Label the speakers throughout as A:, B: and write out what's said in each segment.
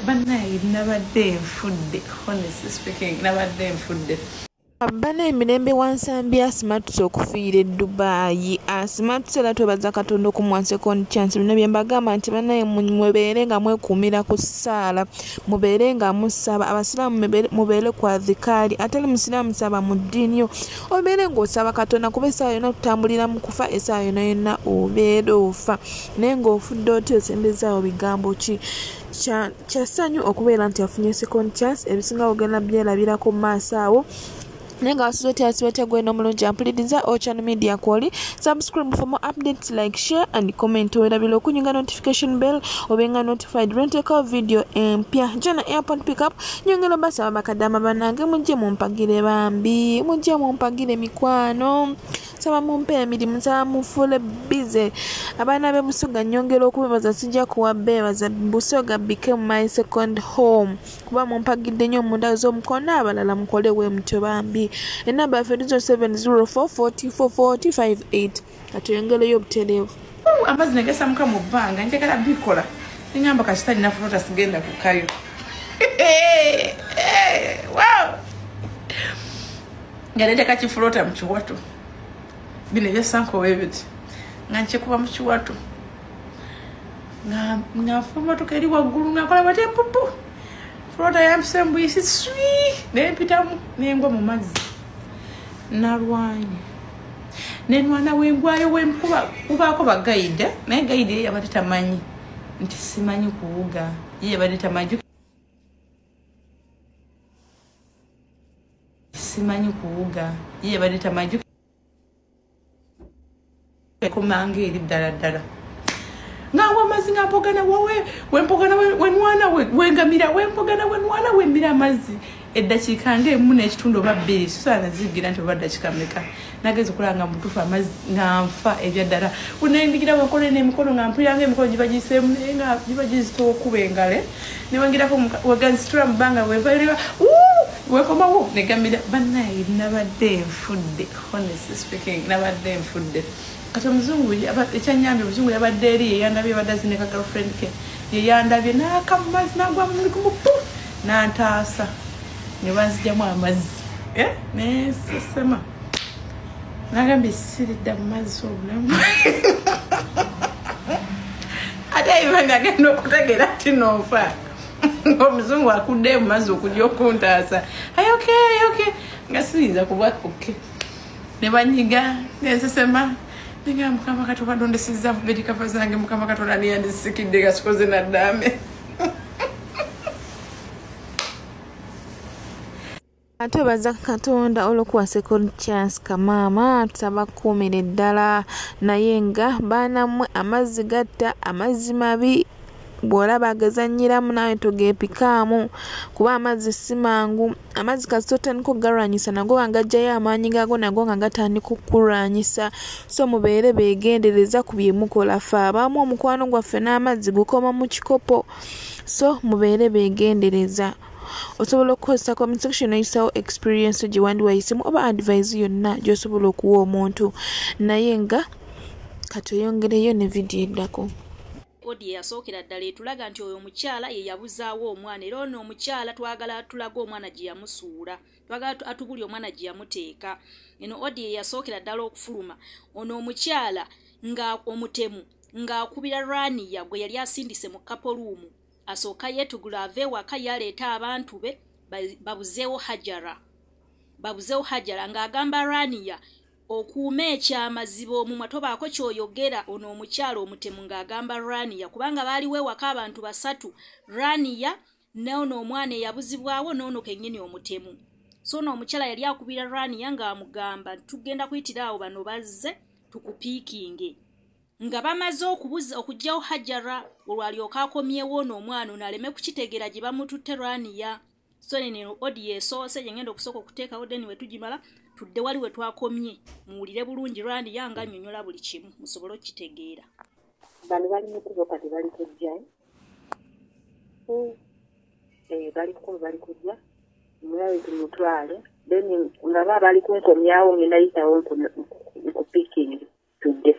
A: Bannaye nabadde nfudde, honestly speaking, nabadde nfudde.
B: Bana emirembe wansambi Asmatu okufiira Dubai. Asmatu era twebaza Katonda okumuwa second chance. Bino bye mbagamba nti banaye mubeere nga mwekuumira ku ssaala, mubeere nga musaba. Abasiraamu mubeere kwa dhikari, atali musiraamu saba mu ddiini yo, obeere ng'osaba Katonda kuba essaawa yonna okutambulira mu kufa, essaawa yonna yonna obeera ofa. Naye ng'ofudde otyo osembezaawo bigambo ki? Kyasanyu okubeera nti afunye second chance, ebisinga ogenda byerabirako mu maaso awo. Nenga wasuzote asiwete gweno mulungi ampuliriza Ochano Media Kwoli. Subscribe for more updates, like, share and comment. Wera bilo kunyinga notification bell obenga notified rent a video empya. Jana airport pickup nyongelo basa bakadama banange mujje mumpagire bambi, mujje mumpagire mikwano. Saba mumpe emirimu za mufule busy. Abana be Busoga nyongelo okubebaza sijja kuwabebaza. Busoga became my second home. Kuba mumpagide nnyo munda z'omukono abalala mukole we mutyo bambi. Enamba yaffe 0704444058. Katuyongeleyo obutereevu.
A: Amazzi negesa muka mu bbanga njagala bikola. Ningamba kasitani na flota sigenda kukayo. Wow! Ngalete kaki flota mu kiwato. Bine byasanko webiti. Nganche kuba mu kiwato. Nga fuma tukeri waggulu ngakola bate pupu. Flota yamsembu isi swi. Nempitamu nengwa mu mazzi. Nalwanye. Nenwana wengwayo wemkuba kubaako bagayida. Naye gayida yabadde tamanyi nti simanyi kuwuga. Ye yabadde tamanyi. Simanyi kuwuga. Ye yabadde tamanyi. Kumanga eri ddala. Ngawa amazi ngapogana wowe wempogana wenwana wengamira wempogana wenwana wembira amazi eddakiika ng'emu n'ekitundu oba bbiri susana zigira nti oba ddakiika mmeka nagezi okulanga mutuufu amazi nganfa ebyaddala unendigira wenkola n'emikono nga mpulira ng'emikono gibagiseemu naye nga gibagizitowa okuba engale ne wengirako weganzitula mu bbanga wenvalira wekomawo negambira bannaye nabadde nfudde, honestly speaking nabadde nfudde. Kati omuzungu ekyanyambye omuzungu yabadde eri yeyandabye baddazi ne ka girlfriend ke yeyandabye n'akamazzi n'agwa mu mulikumu n'antaasa ne banzigyamu amazzi nesesema nagambye siridda mu mazzi obulamu ate ebanga agenda okutegeera nti noofa omuzungu akuddeyo mu mazzi okujja okuntaasa ayoke nga siyinza kubwakoke ne banyiga nesesema Ninga mukama Katonda ndondesizza vedika fazange mukama Katonda niyandisikidde gasikoze na dame.
B: Ate baza Katonda olwokuwa second chance kamama tusaba kuumira eddala naye nga baana mmwe amazzi gatta amazzi mabi bw'olaba agazannyiramu nawe togeepikaamu kuba amazzi si mangu. Amazzi kasita otandika okugalwanyisa nago nga gajjayo amaanyi gaago nago nga gatandika okukulwanyisa. So mubeere beegendereza ku bye mukola. Ffe abamu omukwano gwaffe n'amazzi gukoma mu kikopo. So mubeere beegendereza. Osobola okukozesa comment section oyisawo experience gye wandi wayisemu oba advice yonna gy'osobola okuwa omuntu. Naye nga katuyongereyo ne vidiyo eddako.
C: Odi yasookera ddala etulaga nti oyo omukyala ye yabuzaawo omwana era ono omukyala twagala tulaga omwana gye yamusuula twagala atubuli omwana gye yamuteeka. Eno odi yasookera ddala okufuluma ono omukyala nga omutemu ng'akubira Rania gwe yali asindise mu kapoluumu asooka yeetugula ave ewaka yaleeta abantu be babuzeewo Hajara ng'agamba Rania okuuma ekyamaziba omumwa tobaako kyoyogera. Ono omukyala omutemu ng'agamba Rania kubanga baaliwo ewaka abantu basatu, Rania n'ono omwana eyabuzibwawo n'ono kennyini omutemu. So ono omukyala yali akubira Rania ng'amugamba tugenda kuyitira awo bano bazze tukupiikinge. Nga bamaze okuggyawo Hajara olwalyoka akomyewo ono omwana ono aleme kukitegeera gye bamututte Rania. So neno odi yesoose gye ngenda okusooka okuteekawo deni we tugimala tudde wali we twakomye muwulire bulungi Rania nga annyonnyola buli kimu musobole okitegeera.
D: Bano bali mu kuba kati bali kujja bali kujja mulabe tumutwale then nga baba bali kunkomyawo ngenda yitawo nkupiikingi tudde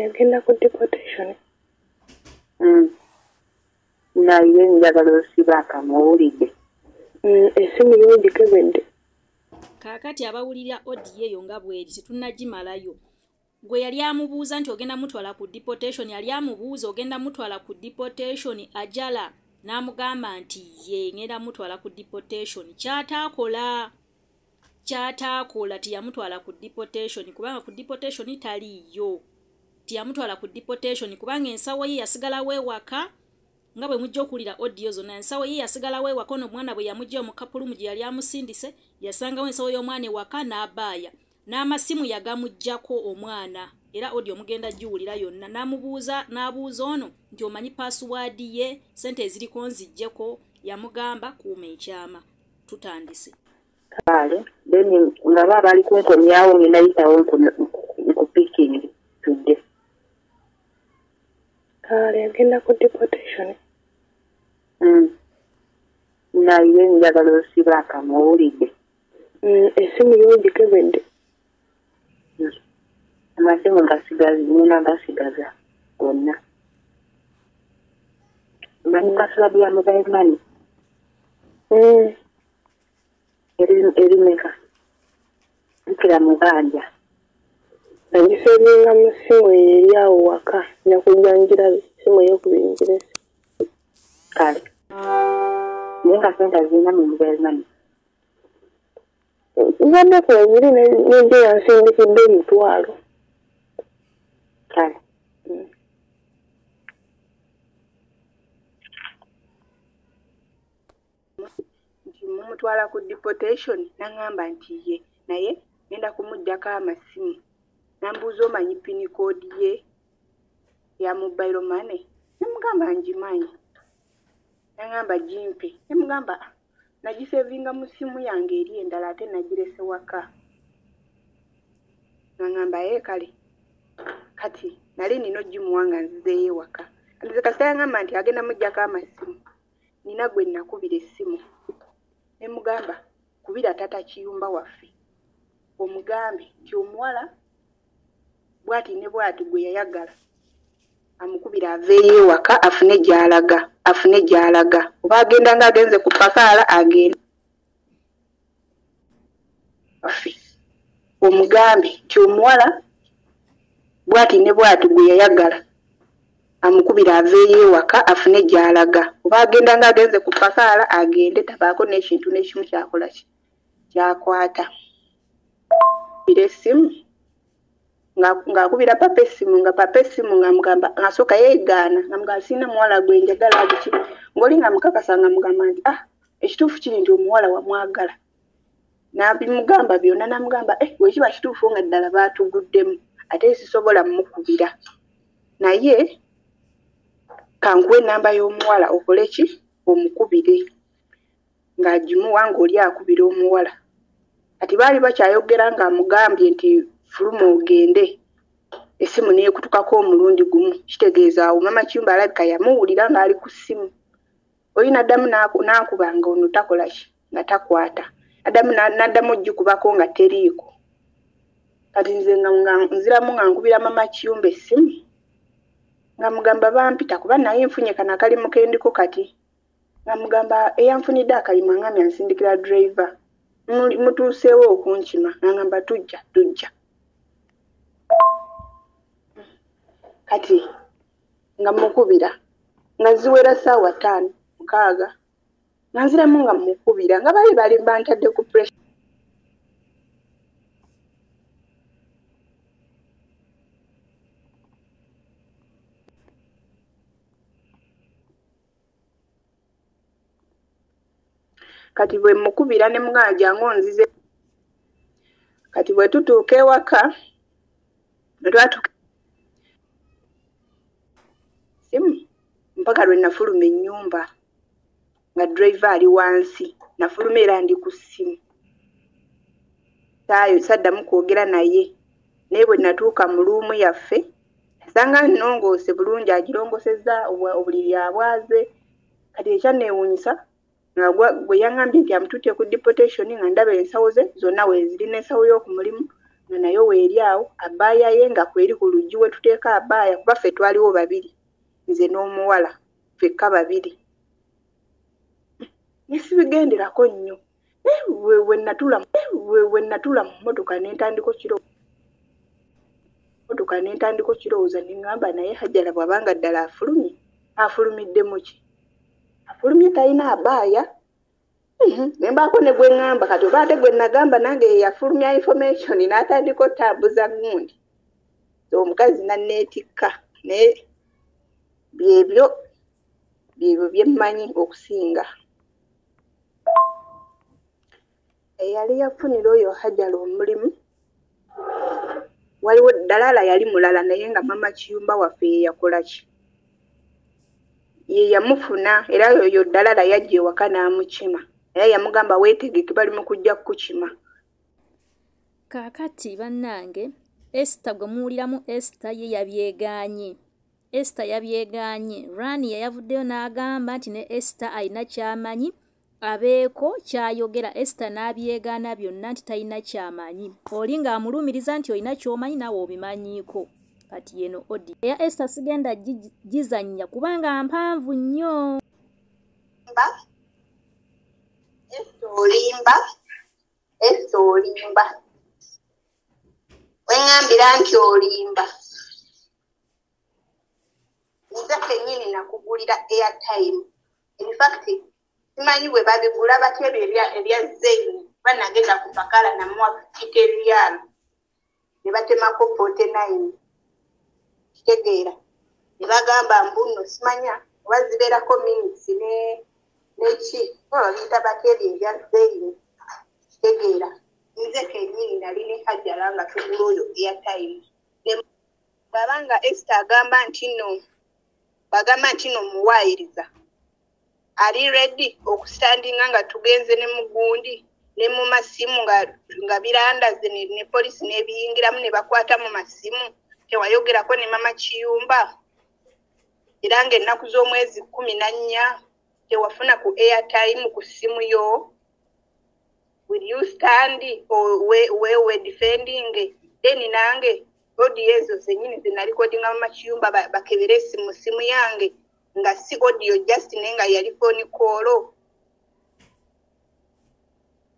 E: ngenda ku deportation.
D: naye njagala osibaka muwulidde.
E: Esimu yongikebedde.
C: Kaakati abawulira odiyo eyo nga bweri situnnagimalayo. Gwe yali amubuuza nti ogenda mutwala ku deportation, yali amubuuza ogenda mutwala ku deportation, ajala n'amugamba nti ye ngenda mutwala ku deportation. Kyataakola tiyamutwala ku deportation kubanga ku deportation taliyo. Tiyamutwala ku deportation kubanga ensawo ye yasigalawo ewaka. Nga bwe mujja okulira odiyo zonna, ensawo ye yasigalawo ewaka. Ono omwana bwe yamujja omukapulumu gye yali amusindise yasangawo ensawo y'omwana ewaka n'abaaya. N'amasimu yagamujjako omwana era odiyo mugenda giwulira yonna. N'abuuza ono nti omanyi password ye, sente eziriko nzijjeko. Yamugamba kuuma ekyama. Tutandise.
D: Kale, then nga baba ali kunkomyawo nayitawo nkupikingi tudde.
E: Kale, agenda ku deportation.
D: Naye njagala osibaka muwulidde.
E: Esimu yongikebedde.
D: Amasimu ngasigaza gonna. Manyi password ya mobile money? Erimeka. Nkira mubanja.
E: Nagisevinga mu simu eri awo waka. Nyakujjanjira simu y'okubinjira.
D: Kale. Nenga sente zina mu mobile money.
E: Nzadde ku ebiri n'ejjo yansindikidde emitwalo.
D: Kale.
F: Mumutwala ku deportation nangamba nti ye naye ngenda kumujjako amasimu. Nambuuza omanyi pin code ye ya mobile money. Namugamba ngimanyi. Nangamba jimpe. Namugamba nagisevinga mu simu yange eri endala ate nagirese waka. Nangamba kale. Kati nali nino gimuwanga nzizeeyo waka. Nze kasita yangamba nti agenda mujjako amasimu. Nina gwe nakubira essimu. Nemugamba kubira tata kiyumba waffe. Omugambe nti omuwala bwati ne bwati gwe yayagala. Amukubira aveeyo waka afune gy'alaga. Oba agenda nga agenze ku pakaala agenda. Waffe. Omugambe nti omuwala bwati ne bwati gwe yayagala. Amukubira aveeyo waka afune gy'alaga. Oba agenda nga agenze ku pakaala agende tabaako n'ekintu n'ekimu kyakola kyakwata. Essimu ng'akubira papa essimu nga papa essimu ng'amugamba ng'asooka yeegaana ng'amugamba sirina muwala gwe njagala biki. Ng'oli ng'amukakasa ng'amugamba nti ekituufu kiri nti omuwala wamwagala. N'abimugamba byonna n'amugamba bwe kiba kituufu nga ddala baatuguddemu ate sisobola mukubira. Naye kankuwe ennamba y'omuwala okole ki omukubire. Ng'agimuwa ng'oli akubira omuwala. Kati baali bakyayogera ng'amugambye nti fuluma ogende. Essimu neekutukako omulundi gumu. Kitegeeza awo mama Kiyumba alabika yamuwulira ng'ali ku ssimu. Oli n'addamu n'akuba nga ono takola ki nga takwata. N'addamu ogikubako nga teriiko. Kati nze nziramu nga nkubira mama Kiyumba essimu. Nga mugamba bampita kuba naye nfunye kana akalimu kendiko kati. Nga mugamba eyanfunidde akalimu angambye ansindikira driver. Mutuuseewo okunkima ngamba tujja. Kati nga mukubira nga ziwera ssaawa 5 6 nga nziramu nga mukubira nga bali bantadde ku pressure. Kati bwe mukubira ne muganja ngonzize. Kati bwe tutuuka ewaka twatuuka simu mpaka lwe nafuluma ennyumba nga driver ali wansi. Nafuluma era ndi ku ssimu. Saddamu kwogera naye. Naye bwe natuuka mu luumu yaffe nasanga nnongoose bulungi agirongosezza obuliri abwaze. Kati ekyanneewuunyisa nga gwe yangambye nti amututte ku deportation nga ndaba ensawo ze zonna weeziri n'ensawo y'okumulimu nga nayo weeri awo. Abbaaya ye nga kweri ku luggi we tuteeka abbaaya kuba ffe twaliwo babiri nze n'omuwala ffekka babiri. nesibigenderako nnyo we natula mu mmotoka nentandiko kirowooza neŋŋamba naye Hajjala bw'abanga ddala afulumidde mu ki afulumye talina abaaya nembaako ne gwe ŋŋamba kati oba ate gwe nagamba nange yafulumya information n'atandika otambuza gundi omukazi nanneetikka naye byebyo byemmanyi okusinga eyali yafunira oyo Hajjala omulimu waliwo Dalala yali mulala naye nga mama Kiyumba waffe ye yakola ki ye yamufuna era oyo Dalala yajja ewaka n'amukima era yamugamba weetegeke bali mu kujja kukima.
C: Kaakati bannange Esther gwe muwuliramu Esther ye yabyegaanye Rania yavuddeyo n'agamba nti ne Esther alina kyamanyi abeeko kyayogera Esther n'abyegaana byonna nti talina kyamanyi oli ng'amulumiriza nti olina ky'omanyi naawe obimanyiiko kati yeno odi eya Esther sigenda gizannya kubanga mpanvu nnyo
F: Esther olimba weŋŋambira nti olimba nze kennyini nakugulira airtime in fact simanyi bwe babigula batebe ebya Zaini banagenda ku Pakala namuwa kitebyano ne batemako 49 kitegeera ne bagamba mbuno simanya oba zibeerako minutes neki babiyita batebe ebya Zaini kitegeera nze kennyini nali ne Hajjala nga tugula oyo airtime babanga Esther agamba nti no muwaayiriza ali ready okustandinga nga tugenze ne mugundi ne mu masimu nga birandaze ne polisi nebiyingiramu ne bakwata mu masimu tewayogerako ne mama Kiyumba era nga ennaku z'omwezi 14 tewafuna ku airtime ku simu yo. Will you stand or we defending then nange audio ezo zenyini zinalikodinga mama Kiyumba bakebere simu yange nga si audio just nenga yali phone call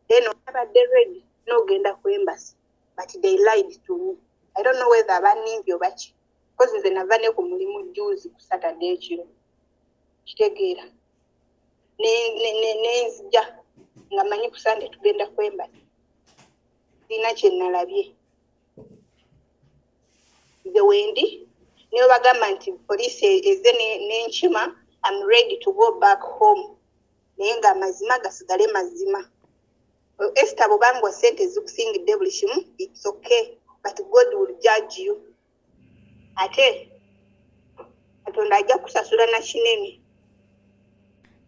F: then abadde ready no genda ku embassy but they lied to me. I don't know whether abanimbi obachi because nze navane ku mulimu juzi ku Saturday kiro kitegeera nenzija nga manyi ku Sunday tugenda ku embassy sina kye nalabye the wendi niyo bagamba nti police eze n'enkima I'm ready to go back home naye nga amazima gasigale mazima. Esther bobangwa sente zikusingidde buli kimu it's okay but God will judge you. Ate Katonda ajja kusasula na kinene.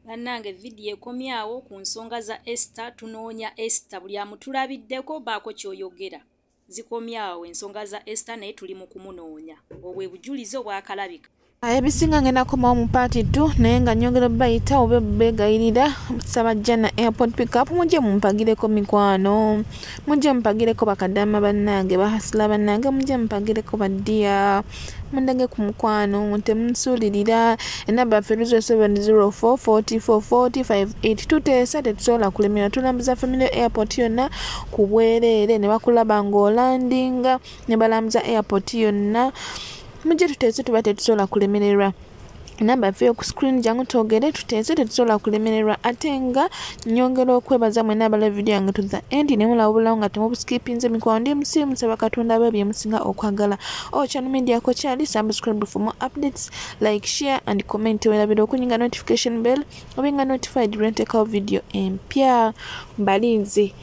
C: Bannange vidiyo ekomyawo ku nsonga za Esther tunoonya Esther buli amutulabiddeko baako kyoyogera zikomyawo ensonga za Esther naye tuli mu kumunoonya obwe bujulizi obwakalabika.
B: Ebisinga ngenda komawo mu party 2 naye nga nyongera bayita oba begayirira Sabajjana airport pick up mujje mumpagireko mikwano mujje mpagireko bakadama bannange bahasula bannange mujje mpagireko baddiya mundage ku mukwano temunsulirira enamba yaffe 0704444582 tuteesa tetusobola kulemera tulambuza family airport yonna ku bwereere ne bakulaba ng'olandinga ne balambuza airport yonna mujje tuteese tuba tetusobola kulemererwa namba yaffe ku screen jangu twogere tuteese tetusobola kulemererwa ate nga nyongera okwebaza mwena abala video yange to the end ne mulawubulawo nga temubuskipinze mikwano ndi musimu musaba Katonda abe byemusinga okwagala Channel Media ko kyali subscribe for more updates like share and comment welabira okunyinga notification bell obenga notified renteka video empya mbalinzi